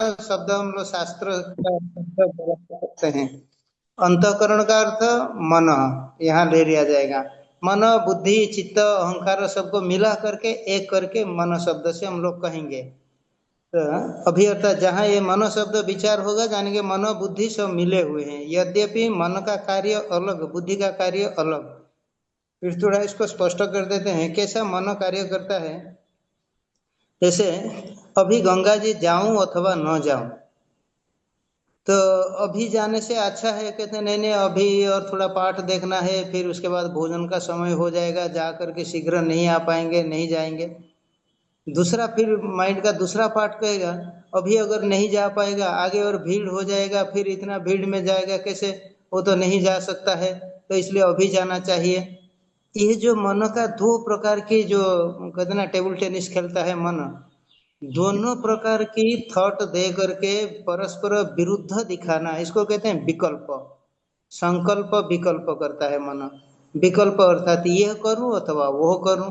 शब्द हम लोग शास्त्र का शब्द करते हैं। अंतःकरण का अर्थ मन, यहाँ ले लिया जाएगा। मन, बुद्धि, चित्त, अहंकार सबको मिला करके एक करके मन शब्द से हम लोग कहेंगे। तो अभी अर्थात जहाँ ये मन शब्द विचार होगा जानेंगे मन बुद्धि सब मिले हुए हैं, यद्यपि मन का कार्य अलग, बुद्धि का कार्य अलग। फिर थोड़ा इसको स्पष्ट कर देते हैं कैसा मन कार्य करता है। जैसे अभी गंगा जी जाऊं अथवा न जाऊं, तो अभी जाने से अच्छा है, कहते हैं नहीं नहीं अभी और थोड़ा पाठ देखना है, फिर उसके बाद भोजन का समय हो जाएगा, जा करके शीघ्र नहीं आ पाएंगे, नहीं जाएंगे। दूसरा फिर माइंड का दूसरा पार्ट कहेगा अभी अगर नहीं जा पाएगा आगे और भीड़ हो जाएगा, फिर इतना भीड़ में जाएगा कैसे, वो तो नहीं जा सकता है, तो इसलिए अभी जाना चाहिए। ये जो मन का दो प्रकार की, जो कहते हैं ना टेबल टेनिस खेलता है मन, दोनों प्रकार की थॉट दे करके परस्पर विरुद्ध दिखाना, इसको कहते हैं विकल्प। संकल्प विकल्प करता है मन। विकल्प अर्थात यह करूं अथवा वो करूं।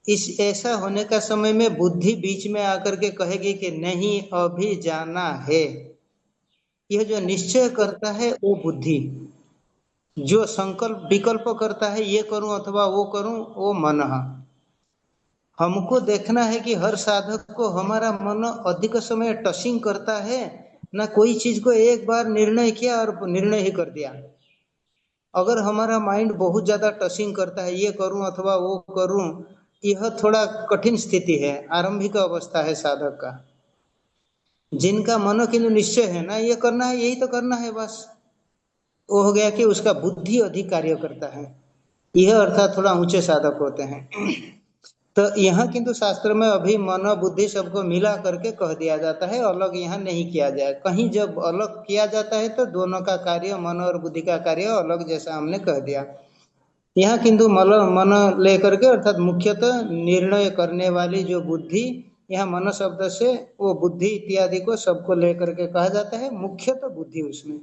इस ऐसा होने का समय में बुद्धि बीच में आकर के कहेगी कि नहीं अभी जाना है। यह जो निश्चय करता है वो बुद्धि, जो संकल्प विकल्प करता है ये करूं अथवा वो करूं वो मन। हमको देखना है कि हर साधक को हमारा मन अधिक समय टचिंग करता है ना, कोई चीज को एक बार निर्णय किया और निर्णय ही कर दिया। अगर हमारा माइंड बहुत ज्यादा टचिंग करता है ये करूं अथवा वो करूं, यह थोड़ा कठिन स्थिति है, आरंभिक अवस्था है साधक का। जिनका मनो के लिए निश्चय है ना ये करना है यही तो करना है बस, वो हो गया कि उसका बुद्धि अधिक कार्य करता है, यह अर्थात थोड़ा ऊंचे साधक होते हैं। तो यहाँ किंतु शास्त्र में अभी मन बुद्धि सबको मिला करके कह दिया जाता है, अलग यहाँ नहीं किया जाए। कहीं जब अलग किया जाता है तो दोनों का कार्य, मन और बुद्धि का कार्य अलग, जैसा हमने कह दिया। यहाँ किंतु मन मन लेकर के अर्थात मुख्यतः निर्णय करने वाली जो बुद्धि, यहाँ मन शब्द से वो बुद्धि इत्यादि को सबको लेकर के कहा जाता है, मुख्यतः बुद्धि उसमें।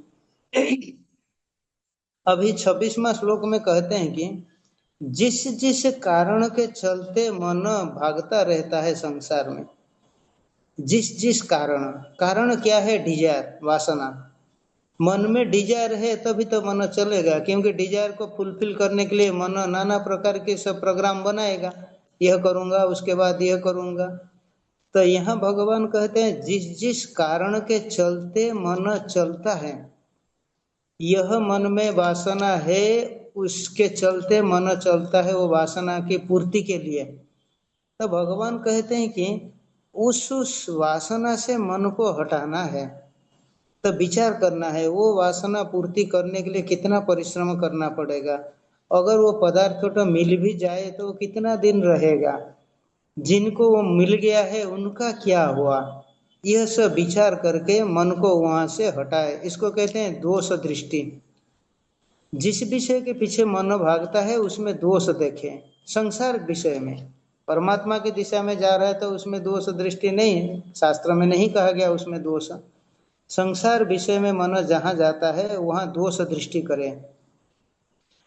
अभी 26वां श्लोक में कहते हैं कि जिस जिस कारण के चलते मन भागता रहता है संसार में, जिस जिस कारण, कारण क्या है, डिजायर, वासना। मन में डिजायर है तभी तो मन चलेगा, क्योंकि डिजायर को फुलफिल करने के लिए मन नाना प्रकार के सब प्रोग्राम बनाएगा, यह करूंगा उसके बाद यह करूंगा। तो यहाँ भगवान कहते हैं जिस जिस कारण के चलते मन चलता है, यह मन में वासना है, उसके चलते मन चलता है, वो वासना की पूर्ति के लिए। तो भगवान कहते हैं कि उस वासना से मन को हटाना है, तो विचार करना है वो वासना पूर्ति करने के लिए कितना परिश्रम करना पड़ेगा। अगर वो पदार्थ तो मिल भी जाए तो कितना दिन रहेगा, जिनको वो मिल गया है उनका क्या हुआ, यह सब विचार करके मन को वहां से हटाए, इसको कहते हैं दोष दृष्टि। जिस विषय के पीछे मन भागता है उसमें दोष देखें, संसार विषय में। परमात्मा की दिशा में जा रहा है तो उसमें दोष दृष्टि नहीं है, शास्त्र में नहीं कहा गया उसमें दोष। संसार विषय में मन जहाँ जाता है वहाँ दोष दृष्टि करें,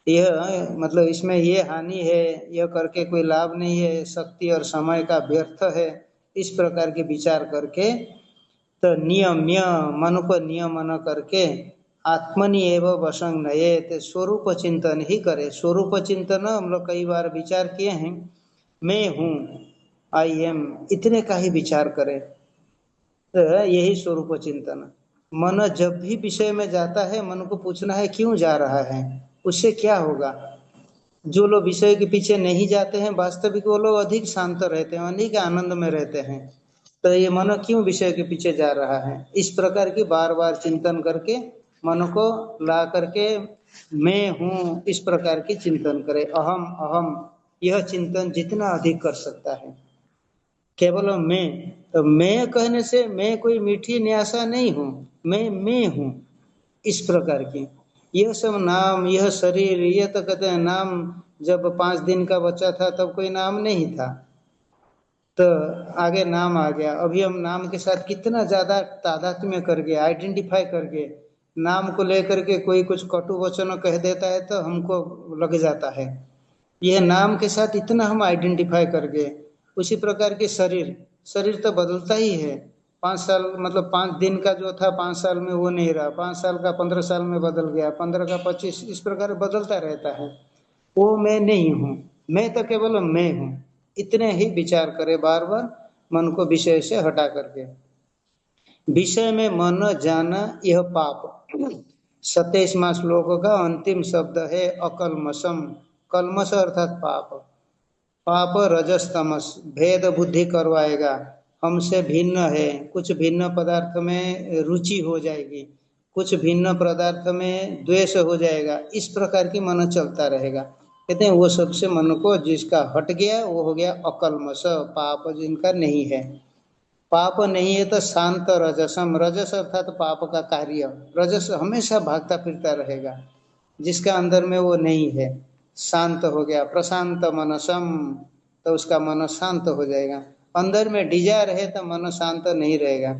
यह मतलब इसमें ये हानि है, यह करके कोई लाभ नहीं है, शक्ति और समय का व्यर्थ है, इस प्रकार के विचार करके तो नियम्य मन को नियमन करके आत्मनि एवं वशं नयेत, स्वरूप चिंतन ही करे। स्वरूप चिंतन हम लोग कई बार विचार किए हैं, मैं हूँ, आई एम, इतने का ही विचार करें, तो यही स्वरूप चिंतन। मन जब भी विषय में जाता है मन को पूछना है क्यों जा रहा है, उससे क्या होगा। जो लोग विषय के पीछे नहीं जाते हैं वास्तविक वो लोग अधिक शांत रहते हैं, अधिक आनंद में रहते हैं। तो ये मन क्यों विषय के पीछे जा रहा है, इस प्रकार की बार बार चिंतन करके मन को ला करके मैं हूँ इस प्रकार की चिंतन करे। अहम अहम, यह चिंतन जितना अधिक कर सकता है। केवल मैं, तो मैं कहने से मैं कोई मीठी न्यासा नहीं हूँ, मैं हूँ, इस प्रकार की। यह सब नाम, यह शरीर, यह तो कहते हैं नाम, जब 5 दिन का बच्चा था तब कोई नाम नहीं था, तो आगे नाम आ गया। अभी हम नाम के साथ कितना ज्यादा तादात्म्य कर गए, आइडेंटिफाई कर गए। नाम को लेकर के कोई कुछ कटु वचन कह देता है तो हमको लग जाता है, यह नाम के साथ इतना हम आइडेंटिफाई कर गए। उसी प्रकार के शरीर, शरीर तो बदलता ही है, 5 साल मतलब 5 दिन का जो था 5 साल में वो नहीं रहा, 5 साल का 15 साल में बदल गया, 15 का 25, इस प्रकार बदलता रहता है। वो मैं नहीं हूँ, मैं तो केवल मैं हूँ, इतने ही विचार करे बार बार मन को विषय से हटा करके। विषय में मन जाना यह पाप। 27वां श्लोक का अंतिम शब्द है अकल्मषम। कल्मष अर्थात पाप। पाप रजस तमस भेद बुद्धि करवाएगा, हमसे भिन्न है, कुछ भिन्न पदार्थ में रुचि हो जाएगी, कुछ भिन्न पदार्थ में द्वेष हो जाएगा, इस प्रकार की मन चलता रहेगा। कहते हैं वो सबसे मन को जिसका हट गया वो हो गया अकल्मष, पाप जिनका नहीं है। पाप नहीं है तो शांत रजसम, रजस अर्थात पाप का कार्य, रजस हमेशा भागता फिरता रहेगा, जिसका अंदर में वो नहीं है। शांत हो गया प्रशांत मनसम, तो उसका मन शांत हो जाएगा। अंदर में डिजायर है तो मन शांत नहीं रहेगा।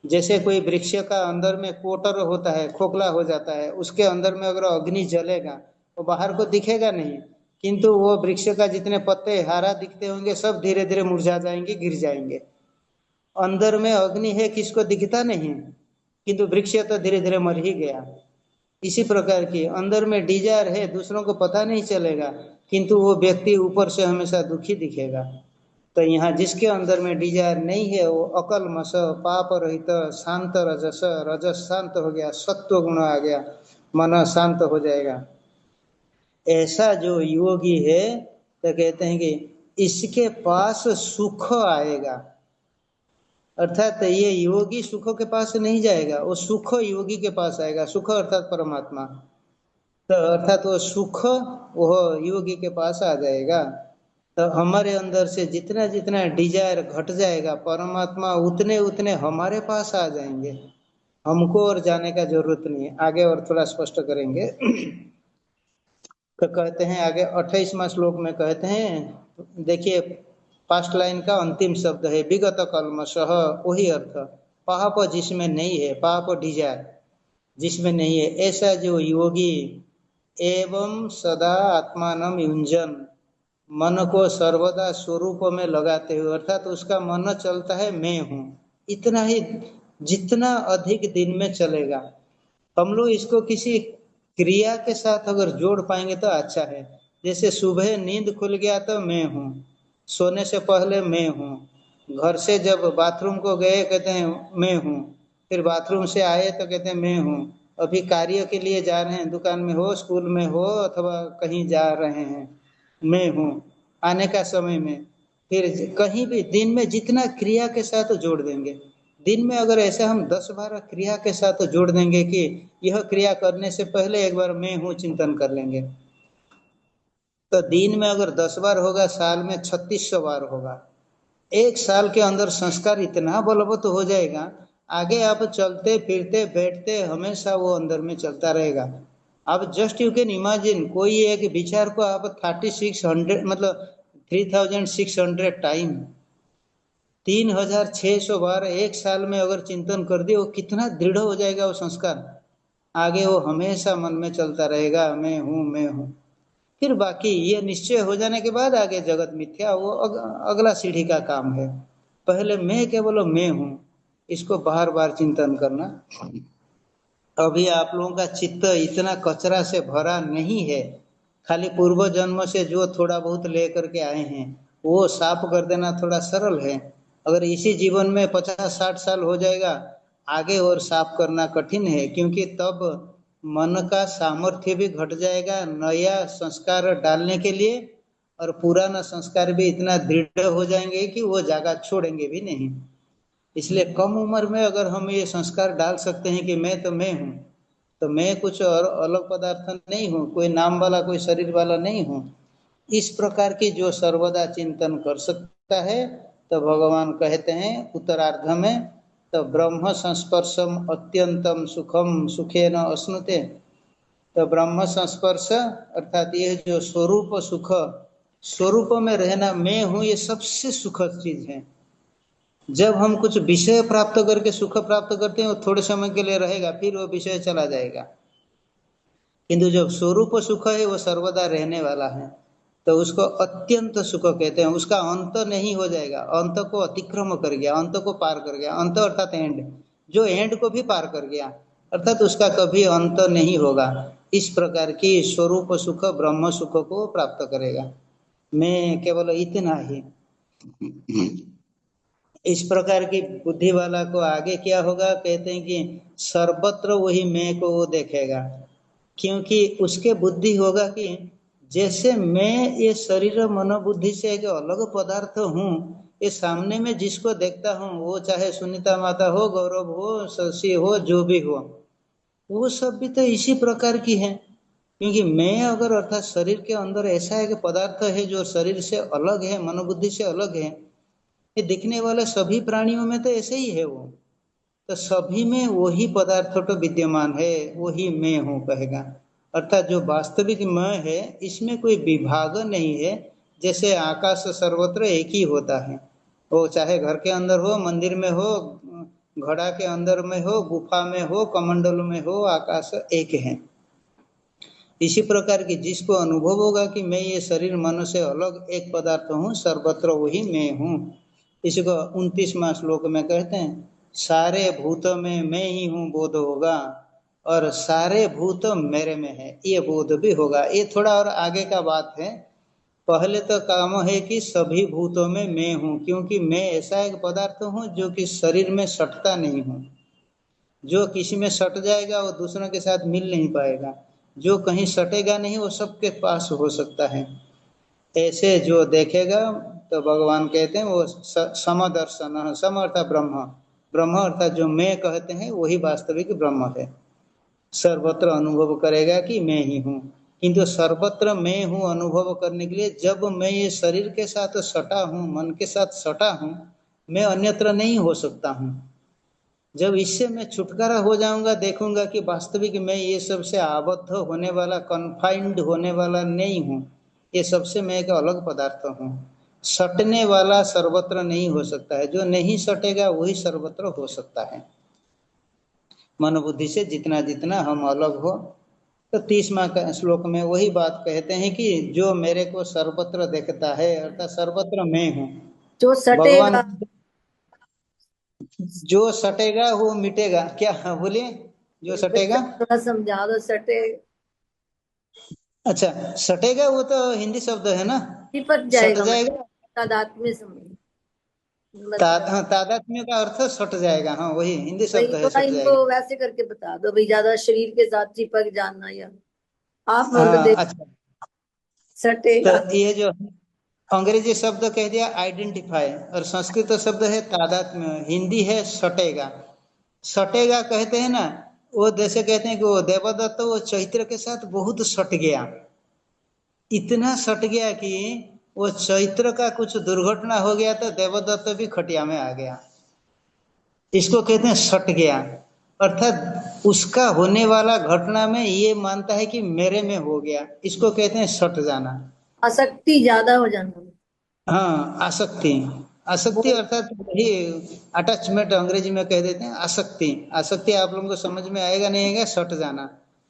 जैसे कोई वृक्ष का अंदर में कोटर होता है, खोखला हो जाता है, उसके अंदर में अगर अग्नि जलेगा वो बाहर को दिखेगा नहीं, किंतु वो वृक्ष का जितने पत्ते हरा दिखते होंगे सब धीरे धीरे मुरझा जाएंगे, गिर जाएंगे। अंदर में अग्नि है किसको दिखता नहीं, किंतु वृक्ष तो धीरे धीरे मर ही गया। इसी प्रकार की अंदर में डिजायर है, दूसरों को पता नहीं चलेगा, किंतु वो व्यक्ति ऊपर से हमेशा दुखी दिखेगा। तो यहाँ जिसके अंदर में डिजायर नहीं है वो अकल्मष पाप रहित शांत रजस, रजस शांत हो गया, सत्व गुण आ गया, मन शांत हो जाएगा। ऐसा जो योगी है तो कहते हैं कि इसके पास सुख आएगा। अर्थात ये योगी सुखों के पास नहीं जाएगा, वो सुख योगी के पास आएगा। सुख अर्थात परमात्मा, तो अर्थात वो सुख वो योगी के पास आ जाएगा। तो हमारे अंदर से जितना जितना डिजायर घट जाएगा, परमात्मा उतने उतने हमारे पास आ जाएंगे, हमको और जाने का जरूरत नहीं है। आगे और थोड़ा स्पष्ट करेंगे। तो कहते हैं आगे 28वां श्लोक में कहते हैं, देखिए पास्ट लाइन का अंतिम शब्द है विगत कल्मष, वही अर्थ पाप जिसमें नहीं है, पाप डिजायर जिसमें नहीं है, ऐसा जो योगी एवं सदा आत्मान युंजन, मन को सर्वदा स्वरूप में लगाते हुए, अर्थात उसका मन चलता है मैं हूँ, इतना ही जितना अधिक दिन में चलेगा। हम लोग इसको किसी क्रिया के साथ अगर जोड़ पाएंगे तो अच्छा है। जैसे सुबह नींद खुल गया तो मैं हूँ, सोने से पहले मैं हूँ, घर से जब बाथरूम को गए कहते हैं मैं हूँ, फिर बाथरूम से आए तो कहते हैं मैं हूँ, अभी कार्य के लिए जा रहे हैं, दुकान में हो, स्कूल में हो, अथवा कहीं जा रहे हैं, मैं हूँ, आने का समय में, फिर कहीं भी दिन में जितना क्रिया के साथ जोड़ देंगे। दिन में अगर ऐसे हम 10-12 क्रिया के साथ जोड़ देंगे कि यह क्रिया करने से पहले एक बार मैं हूँ चिंतन कर लेंगे, तो दिन में अगर 10 बार होगा, साल में 3600 बार होगा। एक साल के अंदर संस्कार इतना बलवत्त हो जाएगा, आगे आप चलते फिरते बैठते हमेशा वो अंदर में चलता रहेगा। आप जस्ट यू कैन इमेजिन, कोई एक विचार को आप 3600 मतलब 3600 टाइम 3600 बार एक साल में अगर चिंतन कर दिए, वो कितना दृढ़ हो जाएगा वो संस्कार। आगे वो हमेशा मन में चलता रहेगा मैं हूँ मैं हूँ। फिर बाकी ये निश्चय हो जाने के बाद आगे जगत मिथ्या वो अगला सीढ़ी का काम है। पहले मैं केवल मैं हूँ, इसको बार बार चिंतन करना। अभी आप लोगों का चित्त इतना कचरा से भरा नहीं है, खाली पूर्व जन्म से जो थोड़ा बहुत लेकर के आए हैं वो साफ कर देना थोड़ा सरल है। अगर इसी जीवन में 50-60 साल हो जाएगा, आगे और साफ करना कठिन है, क्योंकि तब मन का सामर्थ्य भी घट जाएगा नया संस्कार डालने के लिए, और पुराना संस्कार भी इतना दृढ़ हो जाएंगे कि वो जगह छोड़ेंगे भी नहीं। इसलिए कम उम्र में अगर हम ये संस्कार डाल सकते हैं कि मैं तो मैं हूँ, तो मैं कुछ और अलग पदार्थ नहीं हूँ, कोई नाम वाला कोई शरीर वाला नहीं हूँ, इस प्रकार की जो सर्वदा चिंतन कर सकता है, तो भगवान कहते हैं उत्तरार्ध में, तो ब्रह्म संस्पर्शम अत्यंतम सुखम सुखेन अश्नुते। तो ब्रह्म संस्पर्श अर्थात ये जो स्वरूप सुख, स्वरूप में रहना मैं हूँ, ये सबसे सुखद चीज है। जब हम कुछ विषय प्राप्त करके सुख प्राप्त करते हैं वो थोड़े समय के लिए रहेगा, फिर वो विषय चला जाएगा, किंतु जो स्वरूप सुख है वो सर्वदा रहने वाला है। तो उसको अत्यंत सुख कहते हैं। उसका अंत नहीं हो जाएगा, अंत को अतिक्रम कर गया, अंत को पार कर गया। अंत अर्थात एंड, जो एंड को भी पार कर गया, अर्थात उसका कभी अंत नहीं होगा। इस प्रकार की स्वरूप सुख, ब्रह्म सुख को प्राप्त करेगा। मैं केवल इतना ही। इस प्रकार की बुद्धि वाला को आगे क्या होगा, कहते हैं कि सर्वत्र वही मैं को वो देखेगा। क्योंकि उसके बुद्धि होगा कि जैसे मैं ये शरीर मनोबुद्धि से एक अलग पदार्थ हूँ, ये सामने में जिसको देखता हूँ, वो चाहे सुनीता माता हो, गौरव हो, शशि हो, जो भी हो, वो सब भी तो इसी प्रकार की है। क्योंकि मैं अगर अर्थात शरीर के अंदर ऐसा एक पदार्थ है जो शरीर से अलग है, मनोबुद्धि से अलग है, ये दिखने वाले सभी प्राणियों में तो ऐसे ही है वो। तो सभी में वही पदार्थ तो विद्यमान है, वही मैं हूँ कहेगा। अर्थात जो वास्तविक मैं है, इसमें कोई विभाग नहीं है। जैसे आकाश सर्वत्र एक ही होता है, वो चाहे घर के अंदर हो, मंदिर में हो, घड़ा के अंदर में हो, गुफा में हो, कमंडल में हो, आकाश एक है। इसी प्रकार की जिसको अनुभव होगा कि मैं ये शरीर मन से अलग एक पदार्थ हूँ, सर्वत्र वही मैं हूँ। इसी को 29वां श्लोक में कहते हैं, सारे भूत में मैं ही हूँ बोध होगा, और सारे भूत मेरे में है, ये बोध भी होगा। ये थोड़ा और आगे का बात है। पहले तो काम है कि सभी भूतों में मैं हूँ, क्योंकि मैं ऐसा एक पदार्थ हूँ जो कि शरीर में सटता नहीं हूँ। जो किसी में सट जाएगा वो दूसरों के साथ मिल नहीं पाएगा, जो कहीं सटेगा नहीं वो सबके पास हो सकता है। ऐसे जो देखेगा, तो भगवान कहते हैं वो समदर्शन, सम अर्थात ब्रह्म, ब्रह्म अर्थात जो मैं कहते हैं वही वास्तविक ब्रह्म है। सर्वत्र अनुभव करेगा कि मैं ही हूँ। किंतु सर्वत्र मैं हूँ अनुभव करने के लिए जब मैं ये शरीर के साथ सटा हूँ, मन के साथ सटा हूँ, मैं अन्यत्र नहीं हो सकता हूँ। जब इससे मैं छुटकारा हो जाऊंगा, देखूंगा कि वास्तविक मैं ये सबसे आबद्ध होने वाला, कन्फाइंड होने वाला नहीं हूँ, ये सबसे मैं एक अलग पदार्थ हूँ। सटने वाला सर्वत्र नहीं हो सकता है, जो नहीं सटेगा वही सर्वत्र हो सकता है। मनोबुद्धि से जितना जितना हम अलग हो। तो 30वां श्लोक में वही बात कहते हैं कि जो मेरे को सर्वत्र देखता है, अर्थात सर्वत्र मैं हूँ। जो भगवान सटेगा, जो सटेगा वो मिटेगा, क्या बोलिए? जो सटेगा, थोड़ा समझा दो। सटे अच्छा, सटेगा वो तो हिंदी शब्द है ना, चिपक सट जाएगा, मतलब जाएगा। तादात्म्य समझ, मतलब हाँ, तादात्म्य का अर्थ सट जाएगा, हाँ वही हिंदी शब्द वही है, थोड़ा सट इनको जाएगा। वैसे करके बता दो भाई, ज्यादा शरीर के साथ चिपक जाना, या आप बोलो हाँ देख। अच्छा। तो सटेगा। ये जो अंग्रेजी शब्द कह दिया आइडेंटिफाई, और संस्कृत शब्द है तादात्म्य, हिंदी है सटेगा। सटेगा कहते हैं ना, वो जैसे कहते हैं कि वो देवदत्त वो चैत्र के साथ बहुत सट गया, इतना सट गया कि वो चैत्र का कुछ दुर्घटना हो गया तो देवदत्त भी खटिया में आ गया। इसको कहते हैं सट गया। अर्थात उसका होने वाला घटना में ये मानता है कि मेरे में हो गया, इसको कहते हैं सट जाना। आसक्ति ज्यादा हो जाना। हाँ, आसक्ति। वो आसक्ति अर्थात वही अटैचमेंट अंग्रेजी में कह देते हैं, आसक्ति। आसक्ति आप लोगों को समझ में आएगा नहीं आएगा, सट जाना।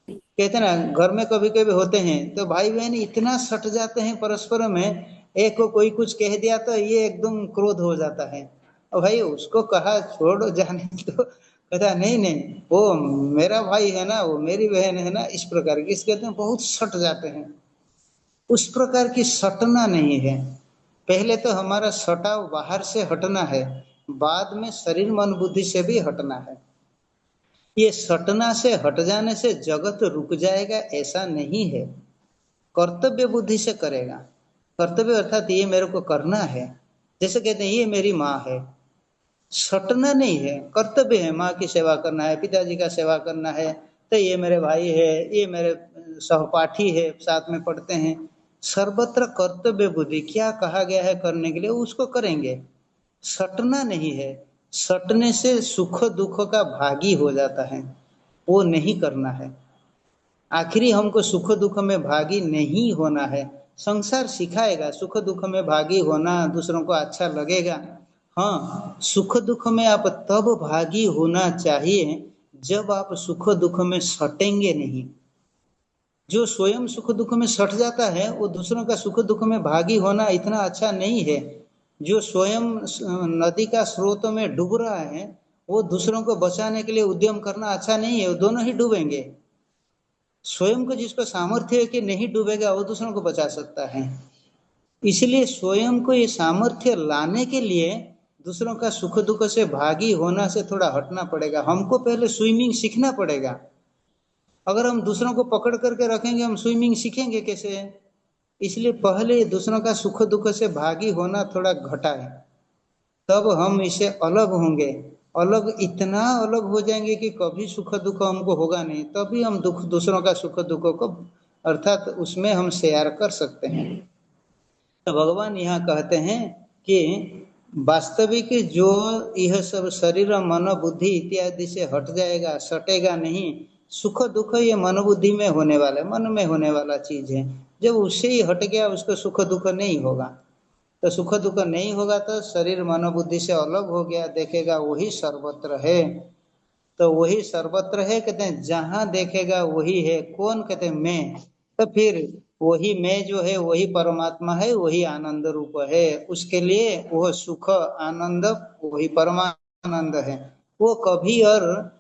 कहते हैं ना घर में कभी कभी होते हैं तो भाई बहन इतना सट जाते हैं परस्पर में, एक को कोई कुछ कह दिया तो ये एकदम क्रोध हो जाता है, और भाई उसको कहा छोड़ो जाने तो कहता नहीं नहीं, वो मेरा भाई है ना, वो मेरी बहन है ना, इस प्रकार की, इस कहते हैं बहुत सट जाते हैं। उस प्रकार की सटना नहीं है। पहले तो हमारा सटाव बाहर से हटना है, बाद में शरीर मन बुद्धि से भी हटना है। ये सटना से हट जाने से जगत रुक जाएगा ऐसा नहीं है, कर्तव्य बुद्धि से करेगा। कर्तव्य अर्थात ये मेरे को करना है, जैसे कहते हैं ये मेरी माँ है, सटना नहीं है, कर्तव्य है, माँ की सेवा करना है, पिताजी का सेवा करना है, तो ये मेरे भाई है, ये मेरे सहपाठी है, साथ में पढ़ते हैं। सर्वत्र कर्तव्य बुद्धि, क्या कहा गया है करने के लिए उसको करेंगे, सटना नहीं है। सटने से सुख दुख का भागी हो जाता है, वो नहीं करना है। आखिरी हमको सुख दुख में भागी नहीं होना है। संसार सिखाएगा सुख दुख में भागी होना, दूसरों को अच्छा लगेगा। हाँ, सुख दुख में आप तब भागी होना चाहिए जब आप सुख दुख में सटेंगे नहीं। जो स्वयं सुख दुख में सट जाता है वो दूसरों का सुख दुख में भागी होना इतना अच्छा नहीं है। जो स्वयं नदी का स्रोत में डूब रहा है वो दूसरों को बचाने के लिए उद्यम करना अच्छा नहीं है, वो दोनों ही डूबेंगे। स्वयं को जिसको सामर्थ्य है कि नहीं डूबेगा वो दूसरों को बचा सकता है। इसलिए स्वयं को ये सामर्थ्य लाने के लिए दूसरों का सुख दुख से भागी होना से थोड़ा हटना पड़ेगा। हमको पहले स्विमिंग सीखना पड़ेगा। अगर हम दूसरों को पकड़ करके रखेंगे हम स्विमिंग सीखेंगे कैसे? इसलिए पहले दूसरों का सुख दुख से भागी होना थोड़ा घटाए, तब हम इससे अलग होंगे। अलग इतना अलग हो जाएंगे कि कभी सुख दुख हमको होगा नहीं, तभी हम दुख दूसरों का सुख दुख को अर्थात उसमें हम शेयर कर सकते हैं। तो भगवान यहाँ कहते हैं कि वास्तविक जो यह सब शरीर मन बुद्धि इत्यादि से हट जाएगा, सटेगा नहीं। सुख दुख ये मन बुद्धि में होने वाला, मन में होने वाला चीज है। जब उससे ही हट गया उसको सुख दुख नहीं होगा। तो सुख दुख नहीं होगा तो शरीर मन बुद्धि से अलग हो गया, देखेगा वही सर्वत्र है। तो वही सर्वत्र है कहते हैं, जहां देखेगा वही है। कौन? कहते हैं मैं। तो फिर वही मैं जो है वही परमात्मा है, वही आनंद रूप है। उसके लिए वह सुख आनंद वही परमानंद है। वो कभी और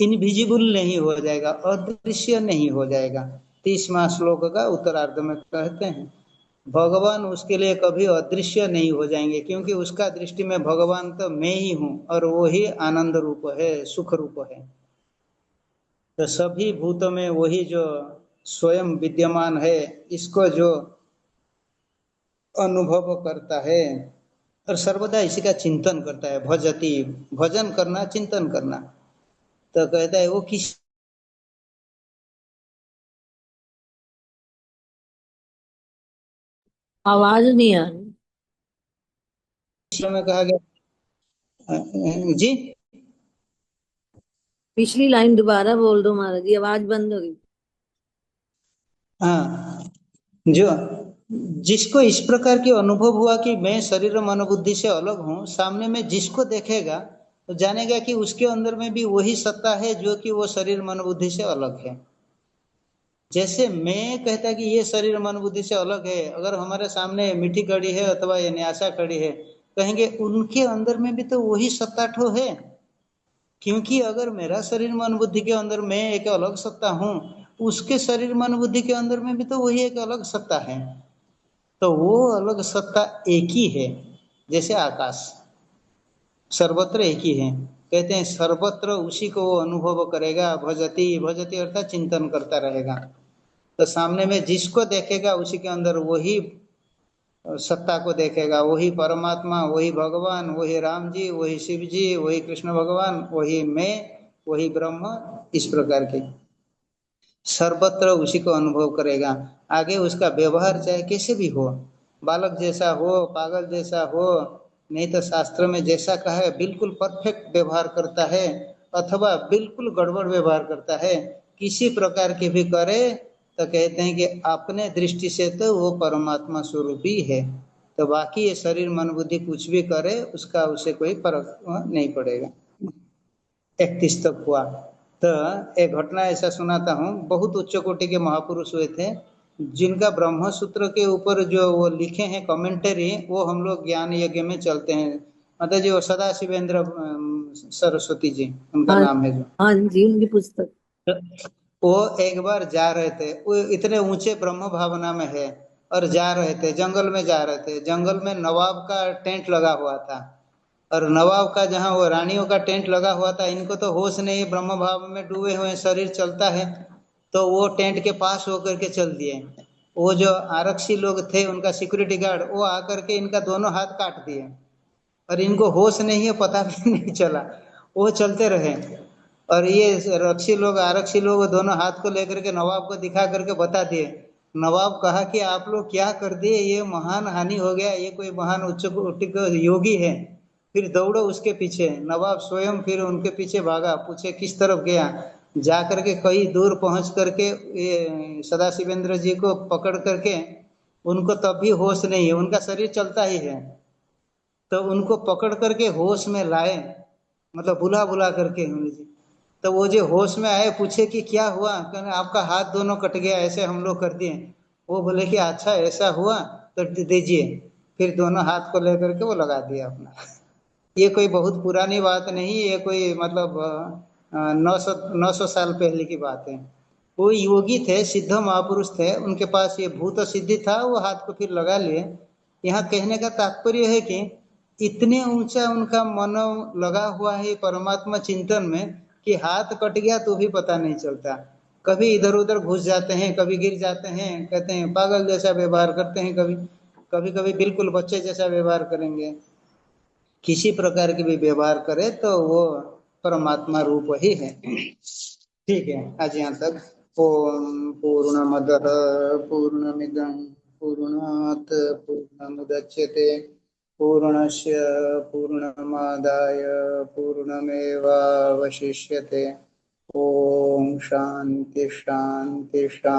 इनविजिबल नहीं हो जाएगा, अदृश्य नहीं हो जाएगा। 30वां श्लोक का उत्तरार्ध में कहते हैं भगवान उसके लिए कभी अदृश्य नहीं हो जाएंगे, क्योंकि उसका दृष्टि में भगवान तो मैं ही हूँ और वो ही आनंद रूप है, सुख रूप है। तो सभी भूतों में वही जो स्वयं विद्यमान है, इसको जो अनुभव करता है और सर्वदा इसी का चिंतन करता है। भजती, भजन करना, चिंतन करना। तो कहता है वो किस आवाज नहीं आ रही। में कहा गया जी? पिछली लाइन दोबारा बोल दो महाराज जी, आवाज बंद हो गई। हाँ, जो जिसको इस प्रकार की अनुभव हुआ कि मैं शरीर मन बुद्धि से अलग हूँ, सामने में जिसको देखेगा तो जानेगा कि उसके अंदर में भी वही सत्ता है जो कि वो शरीर मन बुद्धि से अलग है। जैसे मैं कहता कि ये शरीर मन बुद्धि से अलग है, अगर हमारे सामने मीठी कड़ी है अथवा ये न्यासा कड़ी है, कहेंगे उनके अंदर में भी तो वही सत्ता ठो है। क्योंकि अगर मेरा शरीर मन बुद्धि के अंदर मैं एक अलग सत्ता हूँ, उसके शरीर मन बुद्धि के अंदर में भी तो वही एक अलग सत्ता है। तो वो अलग सत्ता एक ही है। जैसे आकाश सर्वत्र एक ही है, कहते हैं सर्वत्र उसी को वो अनुभव करेगा। भजती, भजती अर्थात चिंतन करता रहेगा। तो सामने में जिसको देखेगा उसी के अंदर वही सत्ता को देखेगा, वही परमात्मा, वही भगवान, वही राम जी, वही शिव जी, वही कृष्ण भगवान, वही मैं, वही ब्रह्म। इस प्रकार के सर्वत्र उसी को अनुभव करेगा। आगे उसका व्यवहार चाहे कैसे भी हो, बालक जैसा हो, पागल जैसा हो, नहीं तो शास्त्र में जैसा कहा है बिल्कुल परफेक्ट व्यवहार करता है, अथवा बिल्कुल गड़बड़ व्यवहार करता है, किसी प्रकार के भी करे तो कहते हैं कि अपने दृष्टि से तो वो परमात्मा स्वरूप ही है। तो बाकी ये शरीर मन बुद्धि कुछ भी करे उसका उसे कोई फर्क नहीं पड़ेगा। 31 तक हुआ। तो एक घटना ऐसा सुनाता हूँ। बहुत उच्च कोटि के महापुरुष हुए थे, जिनका ब्रह्म सूत्र के ऊपर जो वो लिखे हैं कमेंटरी, वो हम लोग ज्ञान यज्ञ में चलते हैं। मतलब जो सदा शिवेंद्र सरस्वती जी उनका हाँ नाम है जो। हाँ जी, उनकी पुस्तक। तो वो एक बार जा रहे थे, वो इतने ऊंचे ब्रह्म भावना में है, और जा रहे थे जंगल में, जा रहे थे जंगल में नवाब का टेंट लगा हुआ था। और नवाब का जहाँ वो रानियों का टेंट लगा हुआ था, इनको तो होश नहीं, ब्रह्म भाव में डूबे हुए शरीर चलता है। तो वो टेंट के पास होकर के चल दिए। वो जो आरक्षी लोग थे उनका सिक्योरिटी गार्ड, वो आकर के इनका दोनों हाथ काट दिए। और इनको होश नहीं है, पता भी नहीं चला, वो चलते रहे। और ये रक्षी लोग, आरक्षी लोग दोनों हाथ को लेकर के नवाब को दिखा करके बता दिए। नवाब कहा कि आप लोग क्या कर दिए, ये महान हानि हो गया, ये कोई महान उच्च कोटि का योगी है। फिर दौड़ो उसके पीछे। नवाब स्वयं फिर उनके पीछे भागा, पूछे किस तरफ गया। जा करके कहीं दूर पहुंच करके ये सदाशिवेंद्र जी को पकड़ करके, उनको तब भी होश नहीं है, उनका शरीर चलता ही है। तो उनको पकड़ करके होश में लाए, मतलब बुला बुला करके। तो वो जो होश में आए पूछे कि क्या हुआ, कहने आपका हाथ दोनों कट गया, ऐसे हम लोग कर दिए। वो बोले कि अच्छा ऐसा हुआ तो दीजिए, फिर दोनों हाथ को लेकर के वो लगा दिया अपना। ये कोई बहुत पुरानी बात नहीं, ये कोई मतलब 900 साल पहले की बात है। वो योगी थे, सिद्ध महापुरुष थे, उनके पास ये भूत सिद्धि था, वो हाथ को फिर लगा लिए। यहाँ कहने का तात्पर्य है कि इतने ऊंचा उनका मन लगा हुआ है परमात्मा चिंतन में कि हाथ कट गया तो भी पता नहीं चलता। कभी इधर उधर घुस जाते हैं, कभी गिर जाते हैं, कहते हैं पागल जैसा व्यवहार करते हैं, कभी कभी कभी बिल्कुल बच्चे जैसा व्यवहार करेंगे। किसी प्रकार की भी व्यवहार करे तो वो परमात्मा रूप ही है। ठीक है, आज यहाँ तक। ओम पूर्णमद पूर्णमिदं पूर्णात् पूर्णमुदच्यते पूर्णस्य पूर्णमादाय पूर्णमेवावशिष्यते। ओम शांति शांति शांति।